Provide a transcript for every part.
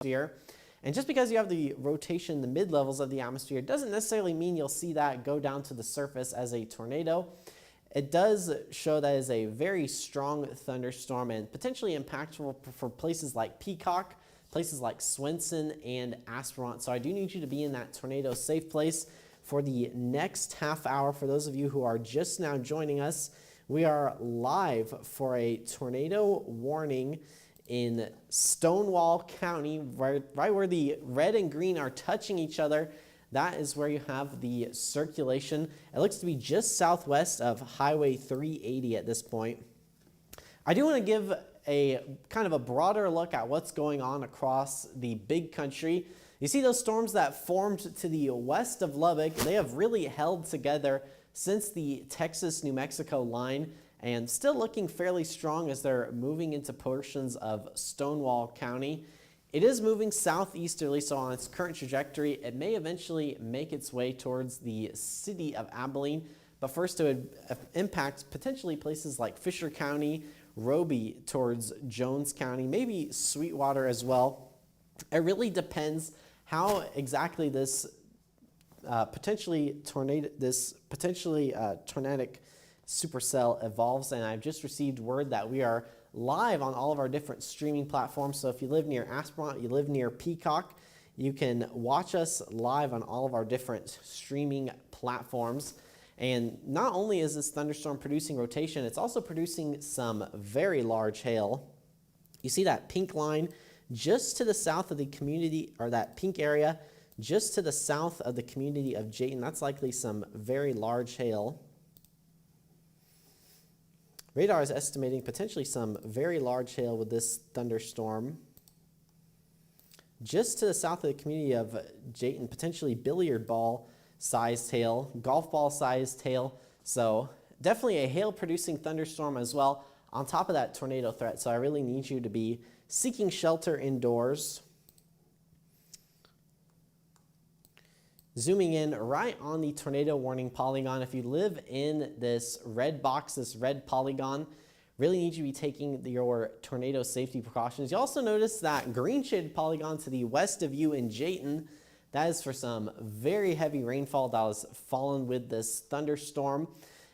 atmosphere. And just because you have the rotation in the mid-levels of the atmosphere doesn't necessarily mean you'll see that go down to the surface as a tornado. It does show that is a very strong thunderstorm and potentially impactful for places like Peacock, places like Swenson and Aspermont. So I do need you to be in that tornado safe place for the next half hour. For those of you who are just now joining us, we are live for a tornado warning in Stonewall County, right where the red and green are touching each other. That is where you have the circulation. It looks to be just southwest of Highway 380 at this point. I do want to give a kind of a broader look at what's going on across the big country. You see those storms that formed to the west of Lubbock, they have really held together since the Texas-New Mexico line and still looking fairly strong as they're moving into portions of Stonewall County. It is moving southeasterly, so on its current trajectory, it may eventually make its way towards the city of Abilene, but first it would impact potentially places like Fisher County, Roby towards Jones County, maybe Sweetwater as well. It really depends how exactly this potentially tornadic supercell evolves, and I've just received word that we are live on all of our different streaming platforms. So if you live near Aspermont, you live near Peacock, you can watch us live on all of our different streaming platforms. And not only is this thunderstorm producing rotation, it's also producing some very large hail. You see that pink line just to the south of the community, or that pink area just to the south of the community of Jayton. That's likely some very large hail. Radar is estimating potentially some very large hail with this thunderstorm. Just to the south of the community of Jayton, potentially billiard ball sized hail, golf ball sized hail. So definitely a hail producing thunderstorm as well on top of that tornado threat. So I really need you to be seeking shelter indoors. Zooming in right on the tornado warning polygon, if you live in this red box, this red polygon, really need you to be taking your tornado safety precautions. You also notice that green shaded polygon to the west of you in Jayton. That is for some very heavy rainfall that was fallen with this thunderstorm.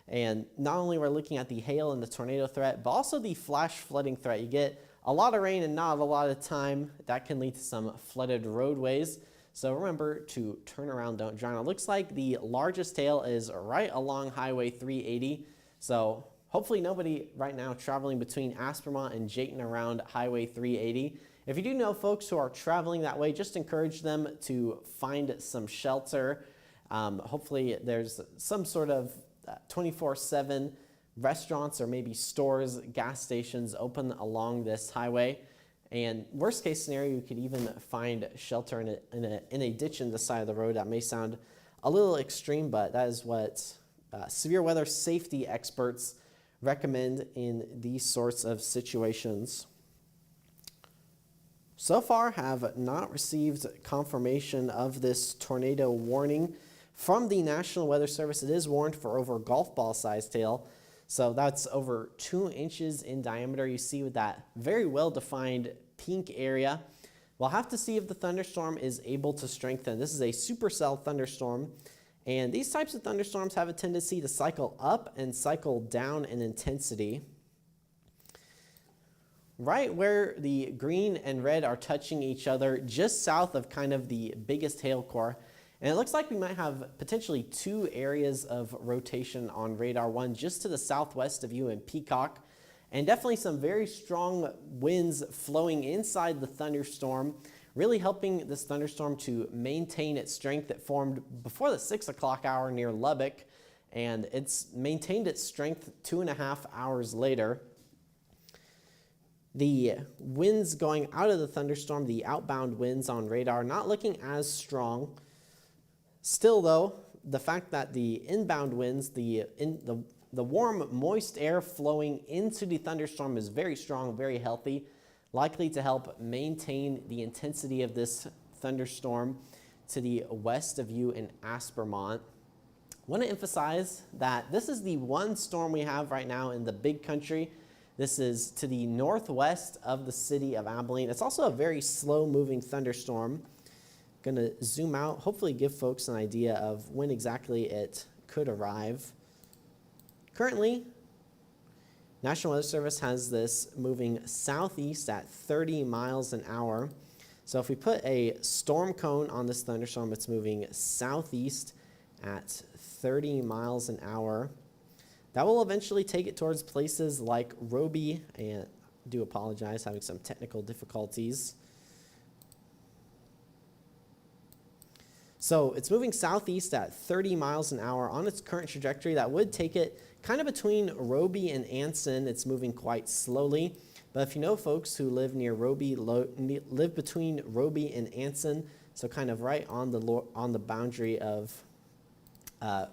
And not only we're looking at the hail and the tornado threat, but also the flash flooding threat. You get a lot of rain and not a lot of time. That can lead to some flooded roadways. So remember to turn around, don't drown. It looks like the largest hail is right along Highway 380. So hopefully nobody right now traveling between Aspermont and Jayton around Highway 380. If you do know folks who are traveling that way, just encourage them to find some shelter. Hopefully there's some sort of 24/7 restaurants or maybe stores, gas stations open along this highway. And worst case scenario, you could even find shelter in a ditch in the side of the road. That may sound a little extreme, but that is what severe weather safety experts recommend in these sorts of situations. So far, have not received confirmation of this tornado warning from the National Weather Service. It is warned for over golf ball sized hail. So that's over 2 inches in diameter. You see with that very well-defined pink area. We'll have to see if the thunderstorm is able to strengthen. This is a supercell thunderstorm, and these types of thunderstorms have a tendency to cycle up and cycle down in intensity. Right where the green and red are touching each other, just south of kind of the biggest hail core. And it looks like we might have potentially 2 areas of rotation on radar. One just to the southwest of you in Peacock, and definitely some very strong winds flowing inside the thunderstorm, really helping this thunderstorm to maintain its strength. It formed before the 6 o'clock hour near Lubbock, and it's maintained its strength 2.5 hours later. The winds going out of the thunderstorm, the outbound winds on radar, not looking as strong. Still, though, the fact that the inbound winds, the warm, moist air flowing into the thunderstorm is very strong, very healthy, likely to help maintain the intensity of this thunderstorm to the west of you in Aspermont. I want to emphasize that this is the one storm we have right now in the big country This is to the northwest of the city of Abilene. It's also a very slow-moving thunderstorm. Going to zoom out, hopefully give folks an idea of when exactly it could arrive. Currently, National Weather Service has this moving southeast at 30 miles an hour. So if we put a storm cone on this thunderstorm, it's moving southeast at 30 miles an hour. That will eventually take it towards places like Roby, and I do apologize, having some technical difficulties. So it's moving southeast at 30 miles an hour on its current trajectory. That would take it kind of between Roby and Anson. It's moving quite slowly. But if you know folks who live near Roby, live between Roby and Anson, so kind of right on the boundary of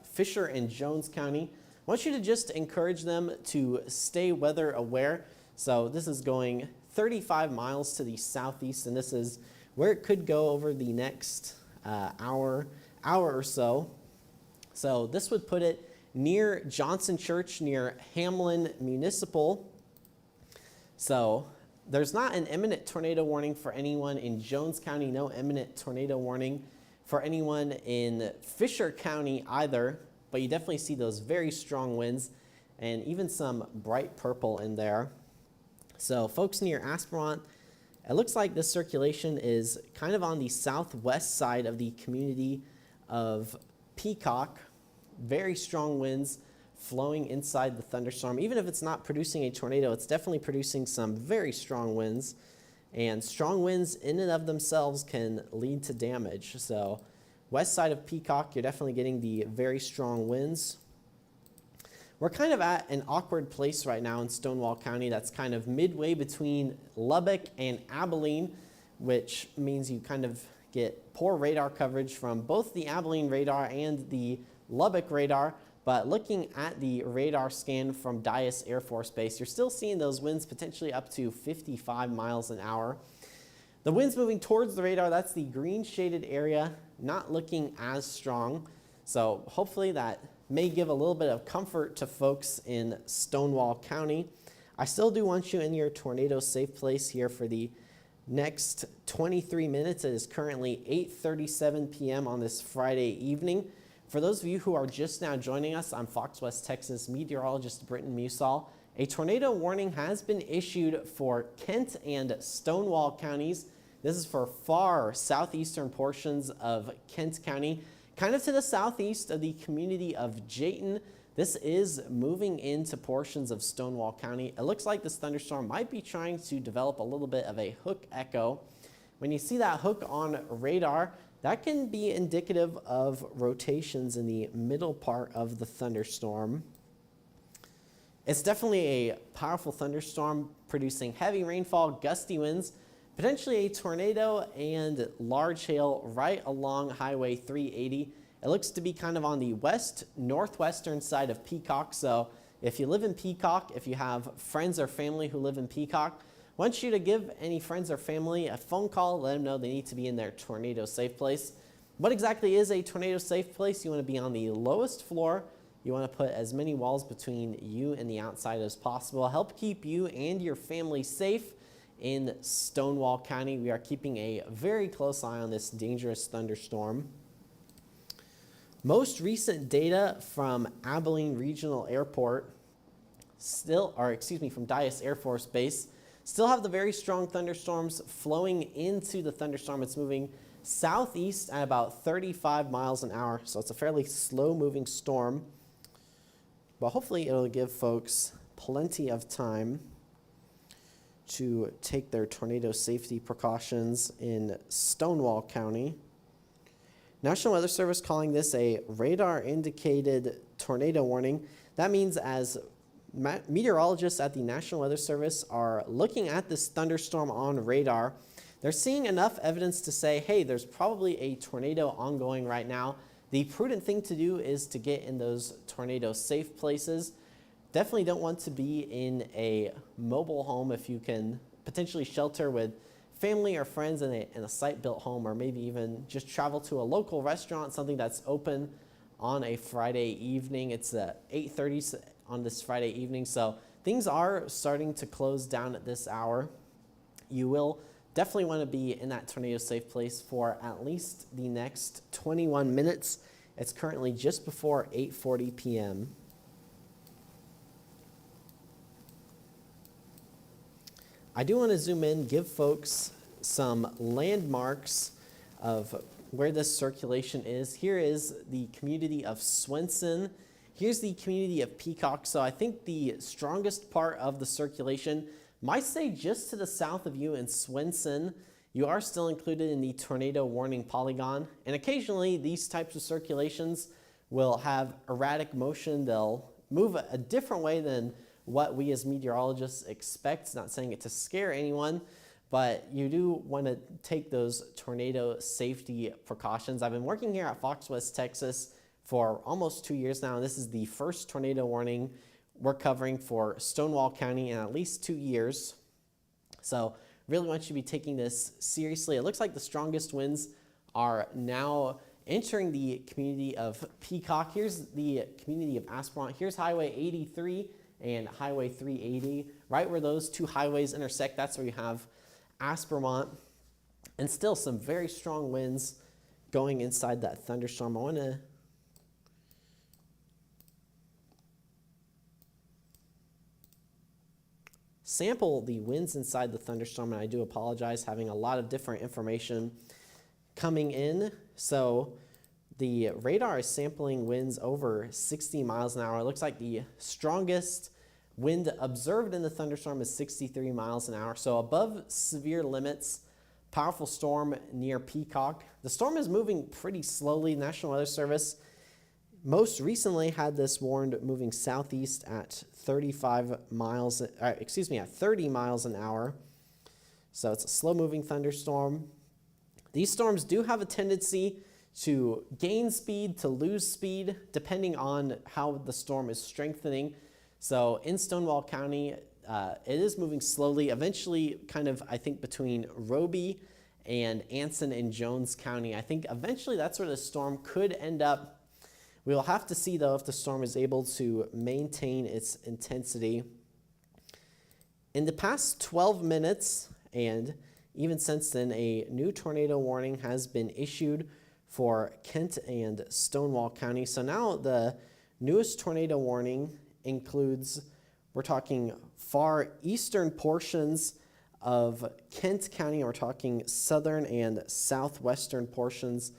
Fisher and Jones County, I want you to just encourage them to stay weather aware. So this is going 35 miles to the southeast, and this is where it could go over the next hour or so. So this would put it near Johnson Church, near Hamlin Municipal. So there's not an imminent tornado warning for anyone in Jones County, no imminent tornado warning for anyone in Fisher County either, but you definitely see those very strong winds and even some bright purple in there. So folks near Aspermont, it looks like this circulation is kind of on the southwest side of the community of Peacock. Very strong winds flowing inside the thunderstorm. Even if it's not producing a tornado, it's definitely producing some very strong winds. And strong winds in and of themselves can lead to damage. So west side of Peacock, you're definitely getting the very strong winds. We're kind of at an awkward place right now in Stonewall County that's kind of midway between Lubbock and Abilene, which means you kind of get poor radar coverage from both the Abilene radar and the Lubbock radar. But looking at the radar scan from Dyess Air Force Base, you're still seeing those winds potentially up to 55 miles an hour. The winds moving towards the radar, that's the green shaded area, not looking as strong. So hopefully that may give a little bit of comfort to folks in Stonewall County. I still do want you in your tornado safe place here for the next 23 minutes. It is currently 8:37 p.m. on this Friday evening. For those of you who are just now joining us, I'm Fox West Texas meteorologist Britton Musall. A tornado warning has been issued for Kent and Stonewall counties. This is for far southeastern portions of Kent County, kind of to the southeast of the community of Jayton. This is moving into portions of Stonewall County. It looks like this thunderstorm might be trying to develop a little bit of a hook echo. When you see that hook on radar, that can be indicative of rotations in the middle part of the thunderstorm. It's definitely a powerful thunderstorm producing heavy rainfall, gusty winds, potentially a tornado and large hail right along Highway 380. It looks to be kind of on the northwestern side of Peacock. So if you live in Peacock, if you have friends or family who live in Peacock, I want you to give any friends or family a phone call, let them know they need to be in their tornado safe place. What exactly is a tornado safe place? You want to be on the lowest floor. You want to put as many walls between you and the outside as possible. Help keep you and your family safe in Stonewall County. We are keeping a very close eye on this dangerous thunderstorm. Most recent data from Abilene Regional Airport from Dyess Air Force Base still have the very strong thunderstorms flowing into the thunderstorm. It's moving southeast at about 35 miles an hour, so it's a fairly slow-moving storm. But hopefully it'll give folks plenty of time to take their tornado safety precautions in Stonewall County. National Weather Service calling this a radar-indicated tornado warning. That means as meteorologists at the National Weather Service are looking at this thunderstorm on radar, they're seeing enough evidence to say, hey, there's probably a tornado ongoing right now. The prudent thing to do is to get in those tornado safe places. Definitely don't want to be in a mobile home if you can potentially shelter with family or friends in a site-built home, or maybe even just travel to a local restaurant, something that's open on a Friday evening. It's 8:30 on this Friday evening, so things are starting to close down at this hour. You will definitely want to be in that tornado safe place for at least the next 21 minutes. It's currently just before 8:40 p.m. I do want to zoom in, give folks some landmarks of where this circulation is. Here is the community of Swenson. Here's the community of Peacock. So I think the strongest part of the circulation might stay just to the south of you in Swenson. You are still included in the tornado warning polygon. And occasionally these types of circulations will have erratic motion. They'll move a different way than what we as meteorologists expect. Not saying it to scare anyone, but you do want to take those tornado safety precautions. I've been working here at Fox West, Texas for almost 2 years now, and this is the first tornado warning we're covering for Stonewall County in at least 2 years. So really want you to be taking this seriously. It looks like the strongest winds are now entering the community of Peacock. Here's the community of Aspermont. Here's Highway 83 and Highway 380. Right where those two highways intersect, that's where you have Aspermont. And still some very strong winds going inside that thunderstorm. I want to sample the winds inside the thunderstorm, and I do apologize having a lot of different information coming in. So the radar is sampling winds over 60 miles an hour. It looks like the strongest wind observed in the thunderstorm is 63 miles an hour. So above severe limits, powerful storm near Peacock. The storm is moving pretty slowly. National Weather Service most recently had this warned moving southeast at 30 miles an hour. So it's a slow moving thunderstorm. These storms do have a tendency to gain speed, to lose speed, depending on how the storm is strengthening. So in Stonewall County, it is moving slowly, eventually kind of, I think, between Roby and Anson and Jones County. I think eventually that's where the storm could end up. We'll have to see, though, if the storm is able to maintain its intensity. In the past 12 minutes, and even since then, a new tornado warning has been issued for Kent and Stonewall County. So now the newest tornado warning includes, we're talking far eastern portions of Kent County, and we're talking southern and southwestern portions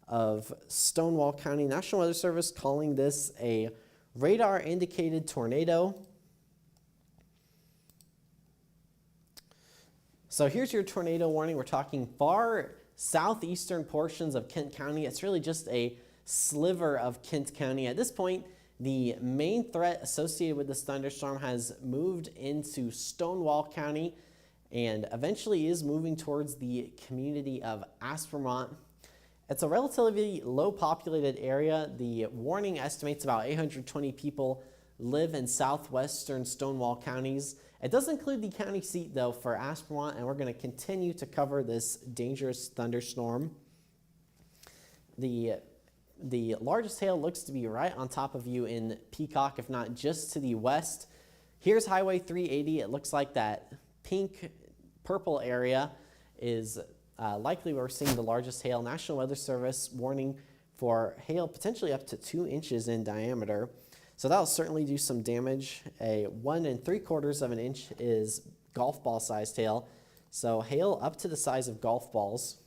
of Stonewall County. National Weather Service calling this a radar indicated tornado. So here's your tornado warning. We're talking far southeastern portions of Kent County. It's really just a sliver of Kent County. At this point, the main threat associated with this thunderstorm has moved into Stonewall County and eventually is moving towards the community of Aspermont. It's a relatively low populated area. The warning estimates about 820 people live in southwestern Stonewall counties. It does include the county seat, though, for Aspermont, and we're going to continue to cover this dangerous thunderstorm. The largest hail looks to be right on top of you in Peacock, if not just to the west. Here's Highway 380. It looks like that pink-purple area is likely where we're seeing the largest hail. National Weather Service warning for hail potentially up to 2 inches in diameter. So that'll certainly do some damage. A 1 3/4 inch is golf ball sized hail. So hail up to the size of golf balls.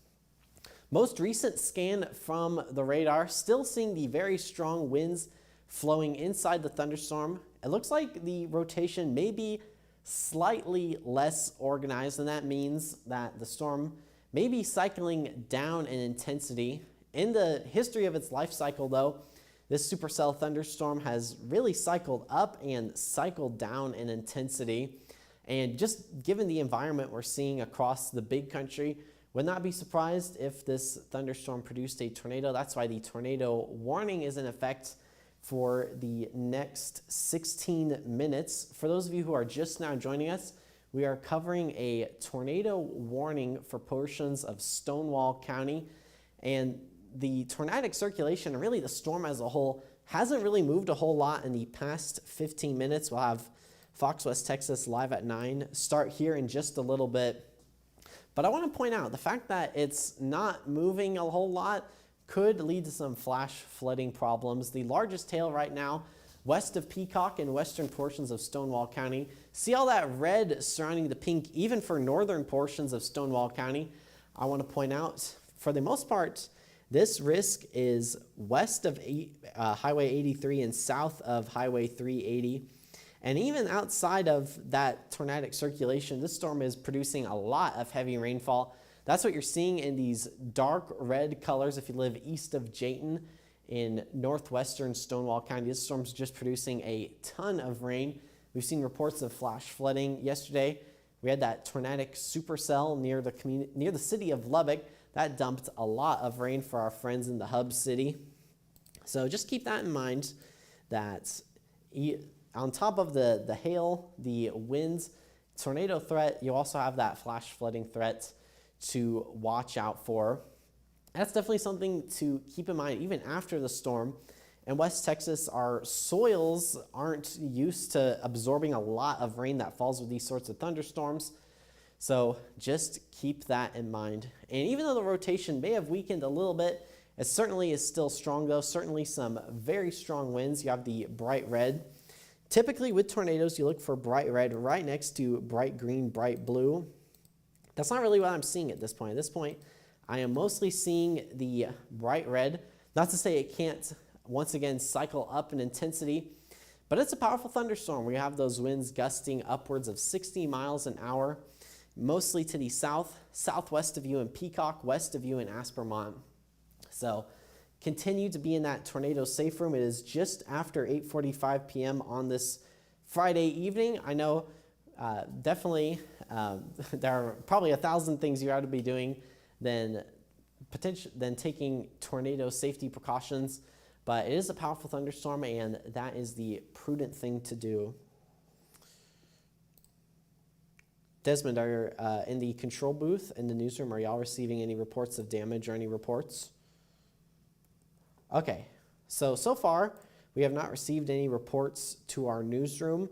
Most recent scan from the radar, still seeing the very strong winds flowing inside the thunderstorm. It looks like the rotation may be slightly less organized, and that means that the storm may be cycling down in intensity. In the history of its life cycle, though, this supercell thunderstorm has really cycled up and cycled down in intensity. And just given the environment we're seeing across the big country, would not be surprised if this thunderstorm produced a tornado. That's why the tornado warning is in effect for the next 16 minutes. For those of you who are just now joining us, we are covering a tornado warning for portions of Stonewall County. And the tornadic circulation, and really the storm as a whole, hasn't really moved a whole lot in the past 15 minutes. We'll have Fox West Texas live at 9. Start here in just a little bit. But I want to point out the fact that it's not moving a whole lot could lead to some flash flooding problems. The largest tail right now, west of Peacock and western portions of Stonewall County. See all that red surrounding the pink, even for northern portions of Stonewall County. I want to point out, for the most part, this risk is west of Highway 83 and south of Highway 380. And even outside of that tornadic circulation, this storm is producing a lot of heavy rainfall. That's what you're seeing in these dark red colors if you live east of Jayton in northwestern Stonewall County. This storm's just producing a ton of rain. We've seen reports of flash flooding. Yesterday, we had that tornadic supercell near the city of Lubbock. That dumped a lot of rain for our friends in the hub city. So just keep that in mind, that on top of the hail, the winds, tornado threat, you also have that flash flooding threat to watch out for. That's definitely something to keep in mind even after the storm. In West Texas, our soils aren't used to absorbing a lot of rain that falls with these sorts of thunderstorms. So just keep that in mind. And even though the rotation may have weakened a little bit, it certainly is still strong though. Certainly some very strong winds. You have the bright red. Typically with tornadoes, you look for bright red right next to bright green, bright blue. That's not really what I'm seeing at this point. At this point, I am mostly seeing the bright red. Not to say it can't, once again, cycle up in intensity, but it's a powerful thunderstorm. We have those winds gusting upwards of 60 miles an hour, mostly to the south, southwest of you in Peacock, west of you in Aspermont. So continue to be in that tornado safe room. It is just after 8:45 p.m. on this Friday evening. I know definitely there are probably 1,000 things you ought to be doing than taking tornado safety precautions, but it is a powerful thunderstorm, and that is the prudent thing to do. Desmond, are you in the control booth in the newsroom? Are y'all receiving any reports of damage or any reports? Okay, so far we have not received any reports to our newsroom.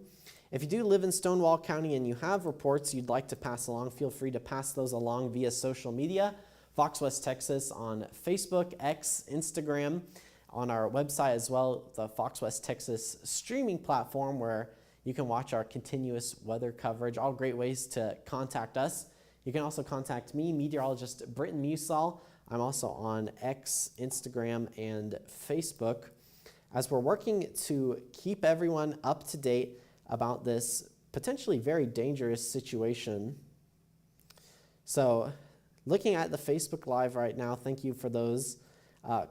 If you do live in Stonewall County and you have reports you'd like to pass along, feel free to pass those along via social media. Fox West Texas on Facebook, X, Instagram, on our website as well, the Fox West Texas streaming platform where you can watch our continuous weather coverage. All great ways to contact us. You can also contact me, Meteorologist Britton Musall. I'm also on X, Instagram, and Facebook, as we're working to keep everyone up to date about this potentially very dangerous situation. So looking at the Facebook Live right now, thank you for those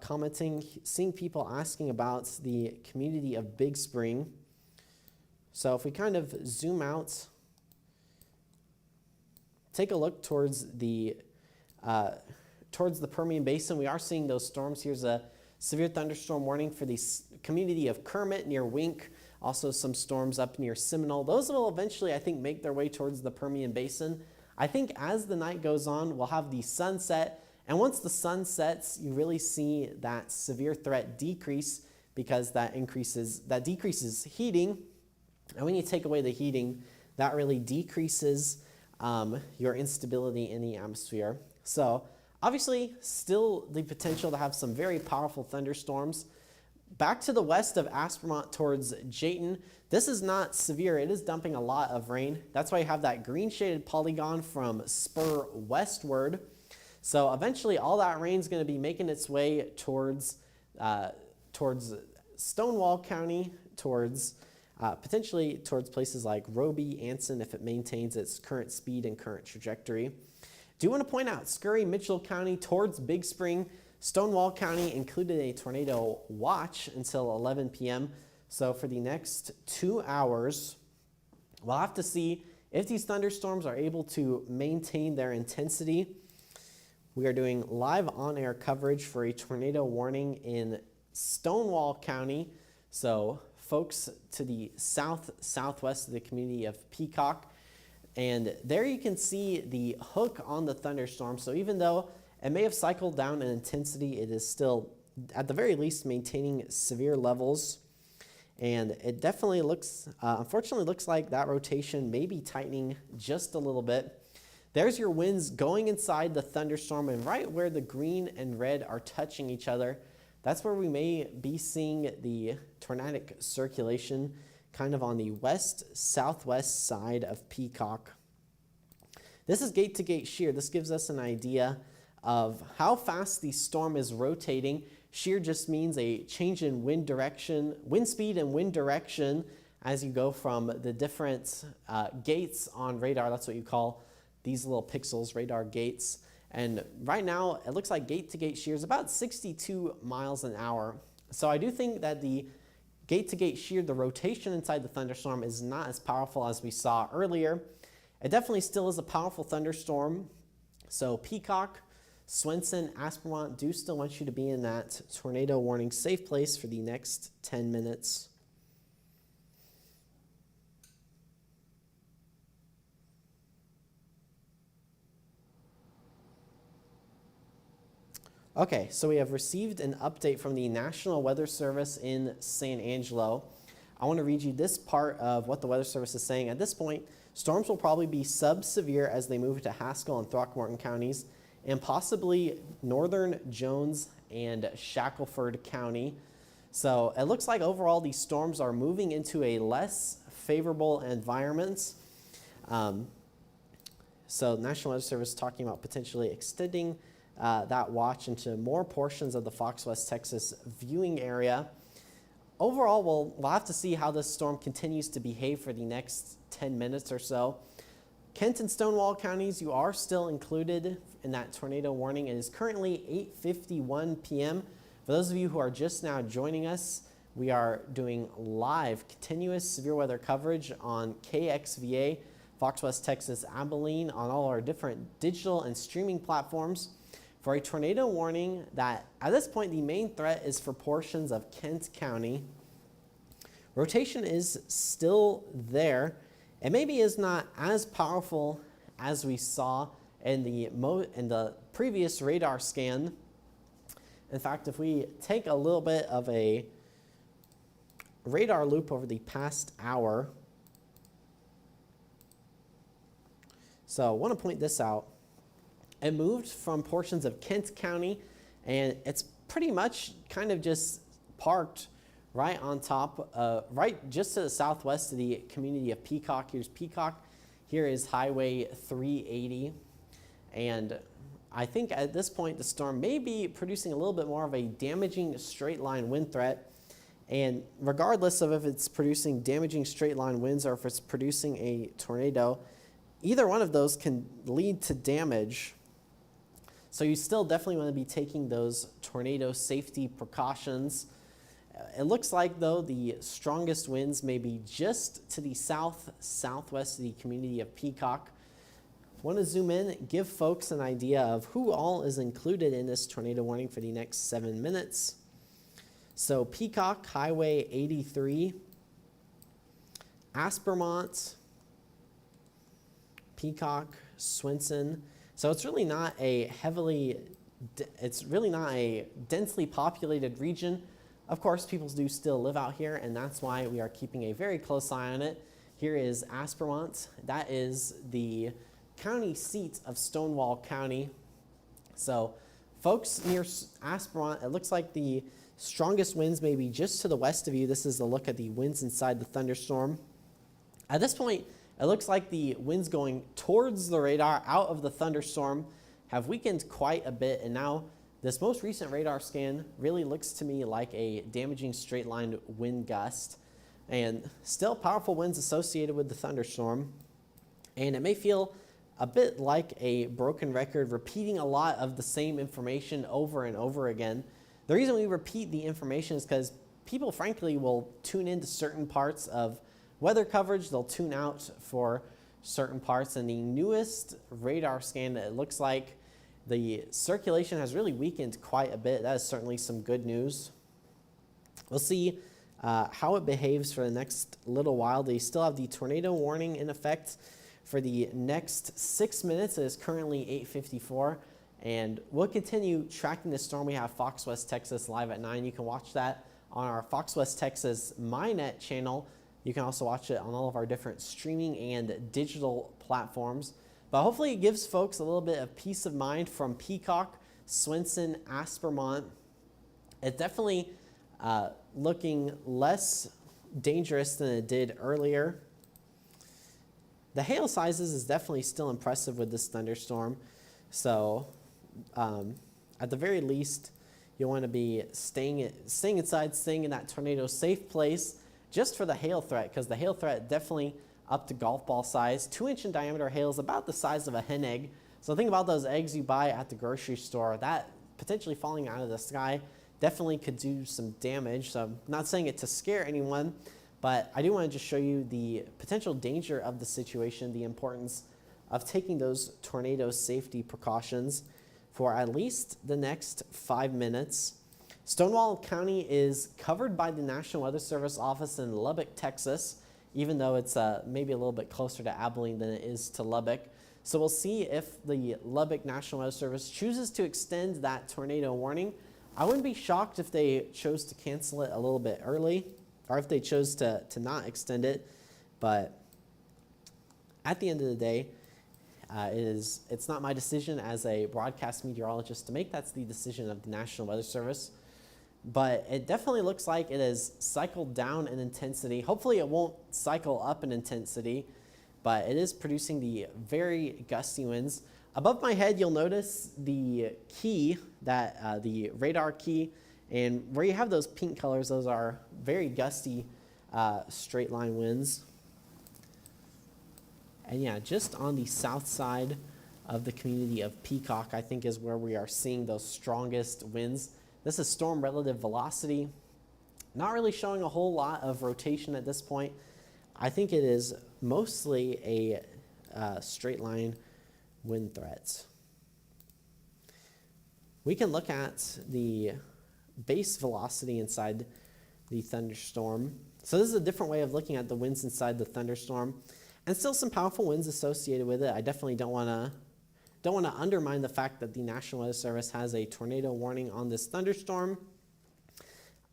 commenting, seeing people asking about the community of Big Spring. So if we kind of zoom out, take a look towards the Permian Basin, we are seeing those storms. Here's a severe thunderstorm warning for the community of Kermit near Wink. Also some storms up near Seminole. Those will eventually, I think, make their way towards the Permian Basin. I think as the night goes on, we'll have the sunset. And once the sun sets, you really see that severe threat decrease, because that decreases heating. And when you take away the heating, that really decreases your instability in the atmosphere. So obviously, still the potential to have some very powerful thunderstorms. Back to the west of Aspermont towards Jayton, this is not severe. It is dumping a lot of rain. That's why you have that green shaded polygon from Spur westward. So eventually all that rain is going to be making its way towards Stonewall County, potentially towards places like Roby, Anson, if it maintains its current speed and current trajectory. Do want to point out Scurry, Mitchell County towards Big Spring, Stonewall County included a tornado watch until 11 p.m. So for the next 2 hours, we'll have to see if these thunderstorms are able to maintain their intensity. We are doing live on-air coverage for a tornado warning in Stonewall County. So folks to the southwest of the community of Peacock. And there you can see the hook on the thunderstorm. So even though it may have cycled down in intensity, it is still, at the very least, maintaining severe levels. And it definitely looks, unfortunately looks like that rotation may be tightening just a little bit. There's your winds going inside the thunderstorm, and right where the green and red are touching each other, that's where we may be seeing the tornadic circulation kind of on the west-southwest side of Peacock. This is gate-to-gate shear. This gives us an idea of how fast the storm is rotating. Shear just means a change in wind direction, wind speed and wind direction as you go from the different gates on radar. That's what you call these little pixels, radar gates. And right now, it looks like gate-to-gate shear is about 62 miles an hour. So I do think that the gate-to-gate shear, the rotation inside the thunderstorm, is not as powerful as we saw earlier. It definitely still is a powerful thunderstorm. So Peacock, Swenson, Aspermont do still want you to be in that tornado warning safe place for the next 10 minutes. Okay, so we have received an update from the National Weather Service in San Angelo. I want to read you this part of what the Weather Service is saying. At this point, storms will probably be sub-severe as they move to Haskell and Throckmorton counties, and possibly northern Jones and Shackelford County. So it looks like overall these storms are moving into a less favorable environment. So the National Weather Service is talking about potentially extending that watch into more portions of the Fox West Texas viewing area. Overall, we'll have to see how this storm continues to behave for the next 10 minutes or so. Kent and Stonewall counties, you are still included in that tornado warning. It is currently 8:51 p.m. For those of you who are just now joining us, we are doing live continuous severe weather coverage on KXVA, Fox West Texas Abilene, on all our different digital and streaming platforms for a tornado warning that at this point the main threat is for portions of Kent County. Rotation is still there. It maybe is not as powerful as we saw in the previous radar scan. In fact, if we take a little bit of a radar loop over the past hour, so I want to point this out. It moved from portions of Kent County, and it's pretty much kind of just parked right on top, right just to the southwest of the community of Peacock. Here's Peacock. Here is Highway 380. And I think at this point, the storm may be producing a little bit more of a damaging straight line wind threat. And regardless of if it's producing damaging straight line winds or if it's producing a tornado, either one of those can lead to damage. So you still definitely want to be taking those tornado safety precautions. It looks like, though, the strongest winds may be just to the southwest of the community of Peacock. Want to zoom in, give folks an idea of who all is included in this tornado warning for the next 7 minutes. So Peacock, Highway 83, Aspermont, Peacock, Swenson. So it's really not a densely populated region. Of course, people do still live out here, and that's why we are keeping a very close eye on it. Here is Aspermont. That is the county seat of Stonewall County. So folks near Aspermont, it looks like the strongest winds may be just to the west of you. This is a look at the winds inside the thunderstorm. At this point, it looks like the winds going towards the radar out of the thunderstorm have weakened quite a bit, and now this most recent radar scan really looks to me like a damaging straight line wind gust, and still powerful winds associated with the thunderstorm. And it may feel a bit like a broken record, repeating a lot of the same information over and over again. The reason we repeat the information is because people, frankly, will tune into certain parts of weather coverage. They'll tune out for certain parts. And the newest radar scan, it looks like the circulation has really weakened quite a bit. That is certainly some good news. We'll see how it behaves for the next little while. They still have the tornado warning in effect for the next 6 minutes. It is currently 8:54, and we'll continue tracking the storm. We have Fox West Texas live at 9. You can watch that on our Fox West Texas MyNet channel. You can also watch it on all of our different streaming and digital platforms. But hopefully it gives folks a little bit of peace of mind from Peacock, Swenson, Aspermont. It's definitely looking less dangerous than it did earlier. The hail sizes is definitely still impressive with this thunderstorm. So at the very least, you'll want to be staying inside, staying in that tornado safe place just for the hail threat, because the hail threat definitely up to golf ball size. 2-inch in diameter hail is about the size of a hen egg. So think about those eggs you buy at the grocery store. That potentially falling out of the sky definitely could do some damage. So I'm not saying it to scare anyone, but I do want to just show you the potential danger of the situation, the importance of taking those tornado safety precautions for at least the next 5 minutes. Stonewall County is covered by the National Weather Service office in Lubbock, Texas, even though it's maybe a little bit closer to Abilene than it is to Lubbock. So we'll see if the Lubbock National Weather Service chooses to extend that tornado warning. I wouldn't be shocked if they chose to cancel it a little bit early, or if they chose to not extend it. But at the end of the day, it's not my decision as a broadcast meteorologist to make. That's the decision of the National Weather Service. But it definitely looks like it has cycled down in intensity. Hopefully it won't cycle up in intensity, but it is producing the very gusty winds. Above my head, you'll notice the key, the radar key, and where you have those pink colors, those are very gusty straight line winds. And yeah, just on the south side of the community of Peacock, I think is where we are seeing those strongest winds. This is storm relative velocity. Not really showing a whole lot of rotation at this point. I think it is mostly a straight line wind threats. We can look at the base velocity inside the thunderstorm. So this is a different way of looking at the winds inside the thunderstorm, and still some powerful winds associated with it. I definitely don't want to undermine the fact that the National Weather Service has a tornado warning on this thunderstorm.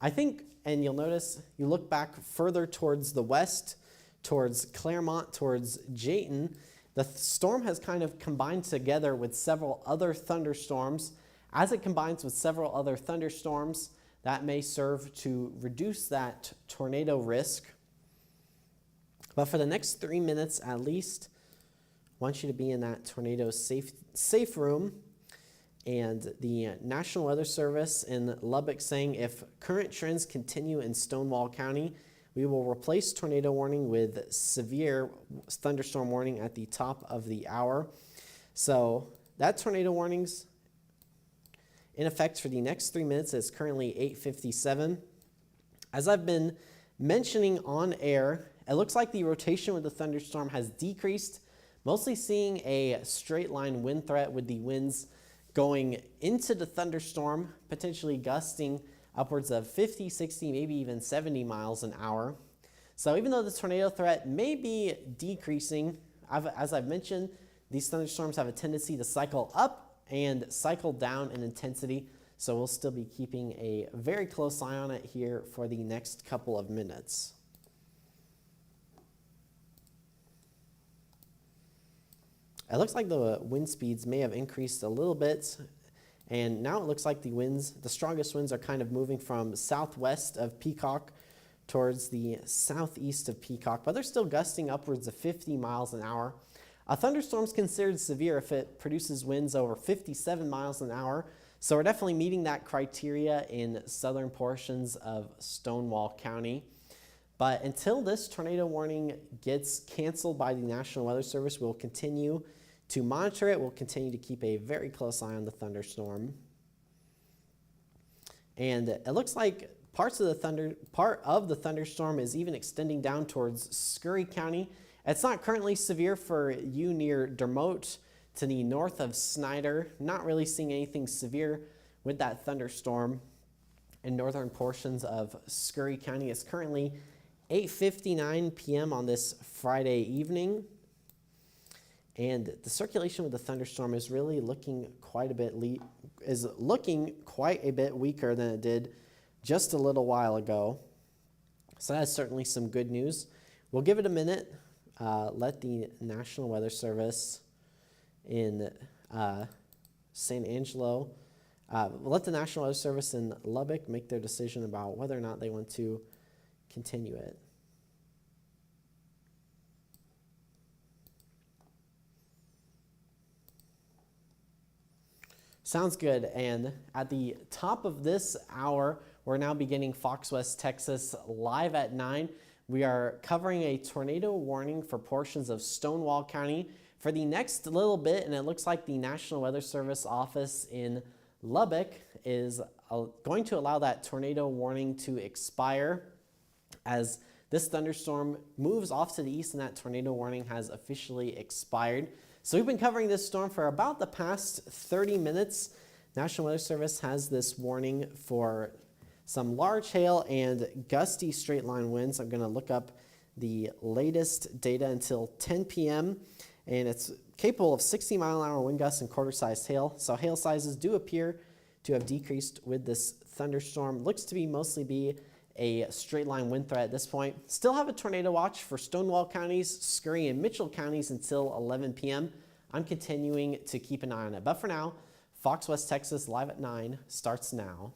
I think, and you'll notice, you look back further towards the west, towards Claremont, towards Jayton, the storm has kind of combined together with several other thunderstorms. As it combines with several other thunderstorms, that may serve to reduce that tornado risk. But for the next 3 minutes at least, I want you to be in that tornado safe room. And the National Weather Service in Lubbock saying if current trends continue in Stonewall County, we will replace tornado warning with severe thunderstorm warning at the top of the hour. So that tornado warning's in effect for the next 3 minutes. It's currently 8:57. As I've been mentioning on air, it looks like the rotation with the thunderstorm has decreased, mostly seeing a straight line wind threat with the winds going into the thunderstorm, potentially gusting upwards of 50, 60, maybe even 70 miles an hour. So even though the tornado threat may be decreasing, as I've mentioned, these thunderstorms have a tendency to cycle up and cycle down in intensity. So we'll still be keeping a very close eye on it here for the next couple of minutes. It looks like the wind speeds may have increased a little bit, and now it looks like the strongest winds are kind of moving from southwest of Peacock towards the southeast of Peacock, but they're still gusting upwards of 50 miles an hour. A thunderstorm is considered severe if it produces winds over 57 miles an hour, so we're definitely meeting that criteria in southern portions of Stonewall County. But until this tornado warning gets canceled by the National Weather Service, we'll continue to monitor it. We'll continue to keep a very close eye on the thunderstorm. And it looks like part of the thunderstorm is even extending down towards Scurry County. It's not currently severe for you near Dermote to the north of Snyder. Not really seeing anything severe with that thunderstorm in northern portions of Scurry County. It's currently 8:59 p.m. on this Friday evening. And the circulation with the thunderstorm is really looking quite a bit weaker than it did just a little while ago. So that's certainly some good news. We'll give it a minute, let the National Weather Service in San Angelo, let the National Weather Service in Lubbock make their decision about whether or not they want to continue it. Sounds good. And at the top of this hour, we're now beginning Fox West Texas live at 9. We are covering a tornado warning for portions of Stonewall County for the next little bit, and it looks like the National Weather Service office in Lubbock is going to allow that tornado warning to expire as this thunderstorm moves off to the east and that tornado warning has officially expired. So we've been covering this storm for about the past 30 minutes. National Weather Service has this warning for some large hail and gusty straight line winds. I'm going to look up the latest data until 10 p.m. and it's capable of 60-mile-an-hour wind gusts and quarter-sized hail. So hail sizes do appear to have decreased with this thunderstorm. Looks to be mostly be a straight line wind threat at this point. Still have a tornado watch for Stonewall counties, Scurry and Mitchell counties until 11 p.m. I'm continuing to keep an eye on it. But for now, Fox West Texas live at 9 starts now.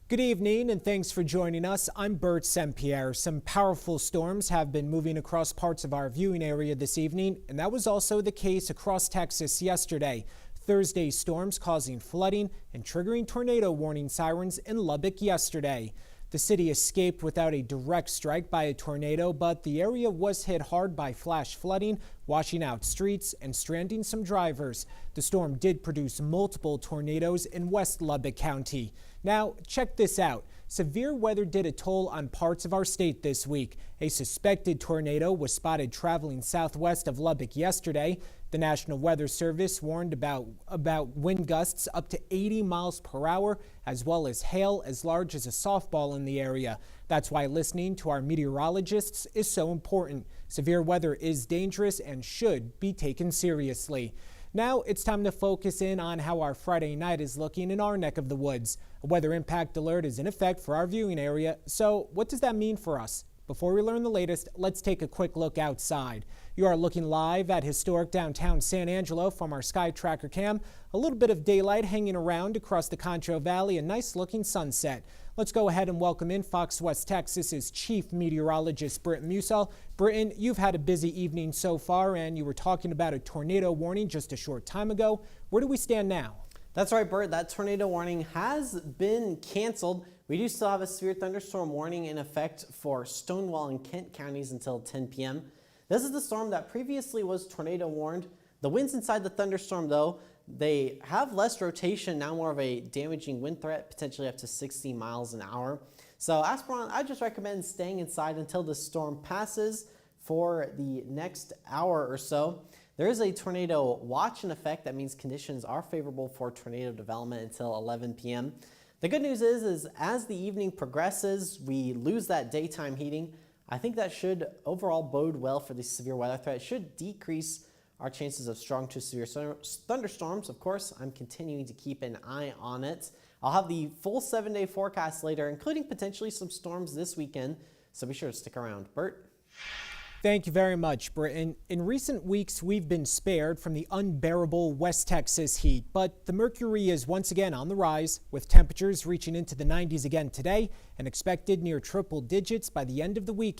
Good evening and thanks for joining us. I'm Bert Saint-Pierre. Some powerful storms have been moving across parts of our viewing area this evening, and that was also the case across Texas yesterday. Thursday's storms causing flooding and triggering tornado warning sirens in Lubbock yesterday. The city escaped without a direct strike by a tornado, but the area was hit hard by flash flooding, washing out streets and stranding some drivers. The storm did produce multiple tornadoes in West Lubbock County. Now, check this out. Severe weather did a toll on parts of our state this week. A suspected tornado was spotted traveling southwest of Lubbock yesterday. The National Weather Service warned about wind gusts up to 80 miles per hour, as well as hail as large as a softball in the area. That's why listening to our meteorologists is so important. Severe weather is dangerous and should be taken seriously. Now it's time to focus in on how our Friday night is looking in our neck of the woods. A weather impact alert is in effect for our viewing area. So what does that mean for us? Before we learn the latest, let's take a quick look outside. You are looking live at historic downtown San Angelo from our Sky Tracker cam. A little bit of daylight hanging around across the Concho Valley, a nice looking sunset. Let's go ahead and welcome in Fox West Texas's Chief Meteorologist Britton Musall. Britton, you've had a busy evening so far, and you were talking about a tornado warning just a short time ago. Where do we stand now? That's right, Bert. That tornado warning has been canceled. We do still have a severe thunderstorm warning in effect for Stonewall and Kent counties until 10 p.m. This is the storm that previously was tornado warned. The winds inside the thunderstorm, though, they have less rotation, now more of a damaging wind threat, potentially up to 60 miles an hour. So Aspiron, I just recommend staying inside until the storm passes for the next hour or so. There is a tornado watch in effect. That means conditions are favorable for tornado development until 11 p.m. The good news is as the evening progresses, we lose that daytime heating. I think that should overall bode well for the severe weather threat. It should decrease our chances of strong to severe thunderstorms. Of course, I'm continuing to keep an eye on it. I'll have the full 7-day forecast later, including potentially some storms this weekend. So be sure to stick around. Bert? Thank you very much, Britton. In recent weeks, we've been spared from the unbearable West Texas heat, but the mercury is once again on the rise, with temperatures reaching into the 90s again today and expected near triple digits by the end of the weekend.